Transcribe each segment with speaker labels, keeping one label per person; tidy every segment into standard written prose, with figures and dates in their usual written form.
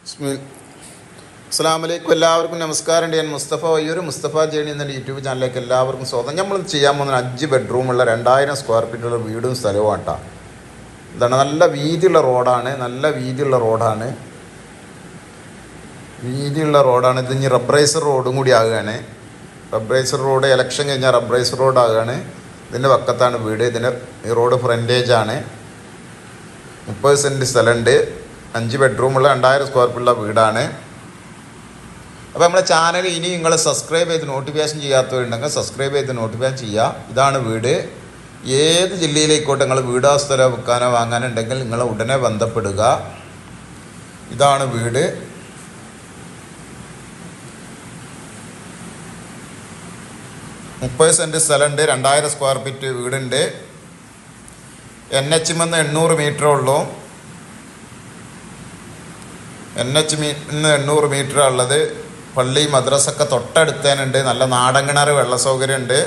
Speaker 1: അസ്സലാമലൈക്കും. എല്ലാവർക്കും നമസ്കാരം. ഞാൻ മുസ്തഫ വയ്യൂർ, മുസ്തഫ ജേണി എന്ന യൂട്യൂബ് ചാനലിലേക്ക് എല്ലാവർക്കും സ്വാഗതം. നമ്മൾ ചെയ്യാൻ പോകുന്ന 5 ബെഡ്റൂമുള്ള 2000 സ്ക്വയർ ഫീറ്റുള്ള വീടും സ്ഥലവും ആട്ടാ. ഇതാണ് നല്ല വീതിയുള്ള റോഡാണ്. ഇത് ഇനി റബ്ബറൈസർ റോഡും കൂടി ആകുകയാണ്. റബ്ബറൈസർ റോഡ് ഇലക്ഷൻ കഴിഞ്ഞാൽ റബ്ബറൈസർ റോഡ് ആകുകയാണ്. ഇതിൻ്റെ പക്കത്താണ് വീട്. ഈ റോഡ് ഫ്രണ്ടേജാണ്. 30 സെൻറ്റ് സ്ഥലമുണ്ട്. 5 ബെഡ്റൂമുള്ള 2000 സ്ക്വയർ ഫീറ്റുള്ള വീടാണ്. അപ്പോൾ നമ്മുടെ ചാനൽ ഇനി നിങ്ങൾ സബ്സ്ക്രൈബ് ചെയ്ത് നോട്ടിഫിക്കേഷൻ ചെയ്യാത്തവരുണ്ടെങ്കിൽ സബ്സ്ക്രൈബ് ചെയ്ത് നോട്ടിഫിക്കേഷൻ ചെയ്യുക. ഇതാണ് വീട്. ഏത് ജില്ലയിലേക്കോട്ടെ നിങ്ങൾ വീടോ സ്ഥലമോ വിൽക്കാനോ വാങ്ങാനുണ്ടെങ്കിൽ നിങ്ങൾ ഉടനെ ബന്ധപ്പെടുക. ഇതാണ് വീട്. മുപ്പത് സെൻറ്റ് സ്ഥലമുണ്ട്. 2000 സ്ക്വയർ ഫീറ്റ് വീടുണ്ട്. NH 800 മീറ്ററേ ഉള്ളൂ. NH 800 മീറ്ററാണ് ഉള്ളത്. പള്ളി മദ്രസൊക്കെ തൊട്ടടുത്തേനുണ്ട്. നല്ല നാടൻകിണർ വെള്ള സൗകര്യമുണ്ട്.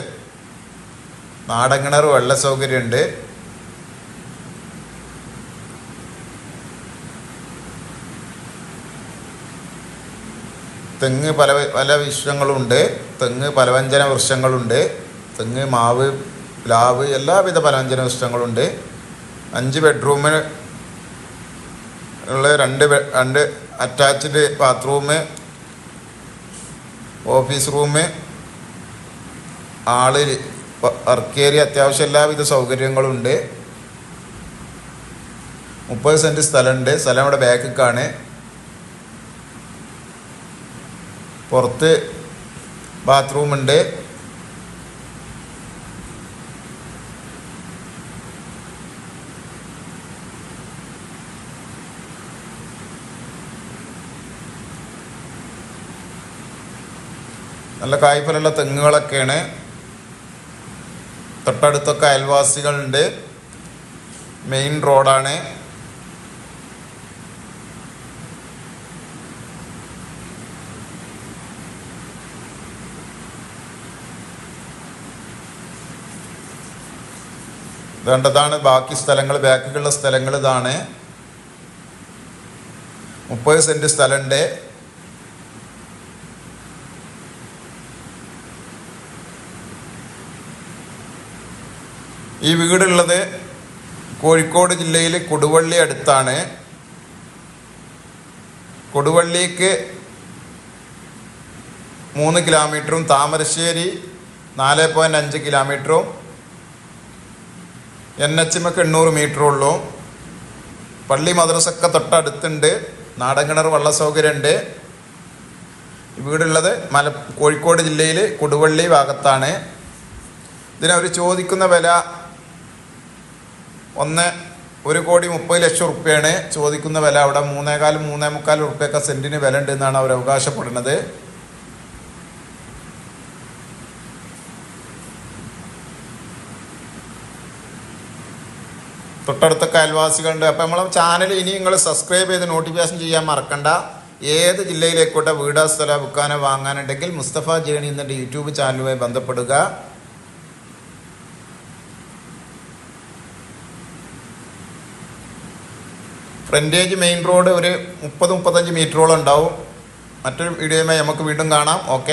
Speaker 1: തെങ്ങ് പല വൃക്ഷങ്ങളുണ്ട്. തെങ്ങ് പലവ്യഞ്ജന വൃക്ഷങ്ങളുണ്ട്. തെങ്ങ്, മാവ്, പ്ലാവ്, എല്ലാവിധ പലവ്യഞ്ജന വൃക്ഷങ്ങളുണ്ട്. 5 ബെഡ്റൂമിന് ഉള്ള രണ്ട് attached bathroom, office room, work area, അത്യാവശ്യം എല്ലാവിധ സൗകര്യങ്ങളുണ്ട്. 30 സെൻറ്റ് സ്ഥലമുണ്ട്. സ്ഥലം ഇവിടെ ബാക്കിക്കാണ്. പുറത്ത് ബാത്റൂമുണ്ട്. നല്ല കായ്ഫലമുള്ള തെങ്ങുകളൊക്കെയാണ്. തൊട്ടടുത്തൊക്കെ അയൽവാസികളുണ്ട്. മെയിൻ റോഡാണ്. ഇതാണ് ബാക്കി സ്ഥലങ്ങൾ, ബാക്കിയുള്ള സ്ഥലങ്ങൾ ഇതാണ്. 30 സെൻറ്റ് സ്ഥലമുണ്ട്. ഈ വീടുള്ളത് കോഴിക്കോട് ജില്ലയിൽ കൊടുവള്ളി അടുത്താണ്. കൊടുവള്ളിക്ക് 3 കിലോമീറ്ററും താമരശ്ശേരി 4.5 കിലോമീറ്ററും NH 800 മീറ്ററും ഉള്ളൂ. പള്ളി മദ്രസൊക്കെ തൊട്ടടുത്തുണ്ട്. നാടൻകിണർ വെള്ള സൗകര്യമുണ്ട്. വീടുള്ളത് കോഴിക്കോട് ജില്ലയിൽ കൊടുവള്ളി ഭാഗത്താണ്. ഇതിനവർ ചോദിക്കുന്ന വില 1,30,00,000 റുപ്യയാണ് ചോദിക്കുന്ന വില. അവിടെ 3,400-3,350 റുപ്യൊക്കെ സെൻറ്റിന് വില ഉണ്ട് എന്നാണ് അവർ അവകാശപ്പെടുന്നത്. തൊട്ടടുത്തൊക്കെ അയൽവാസികളുണ്ട്. അപ്പോൾ നമ്മളെ ചാനൽ ഇനി നിങ്ങൾ സബ്സ്ക്രൈബ് ചെയ്ത് നോട്ടിഫിക്കേഷൻ ചെയ്യാൻ മറക്കണ്ട. ഏത് ജില്ലയിലേക്കോട്ടെ വീടോ സ്ഥലമോ വിൽക്കാനോ വാങ്ങാനുണ്ടെങ്കിൽ മുസ്തഫ ജേണി എന്ന യൂട്യൂബ് ചാനലുമായി ബന്ധപ്പെടുക. ഫ്രണ്ടേജ് മെയിൻ റോഡ് ഒരു 30-35 മീറ്ററോളം ഉണ്ടാവും. മറ്റൊരു വീഡിയോയുമായി നമുക്ക് വീണ്ടും കാണാം. ഓക്കെ.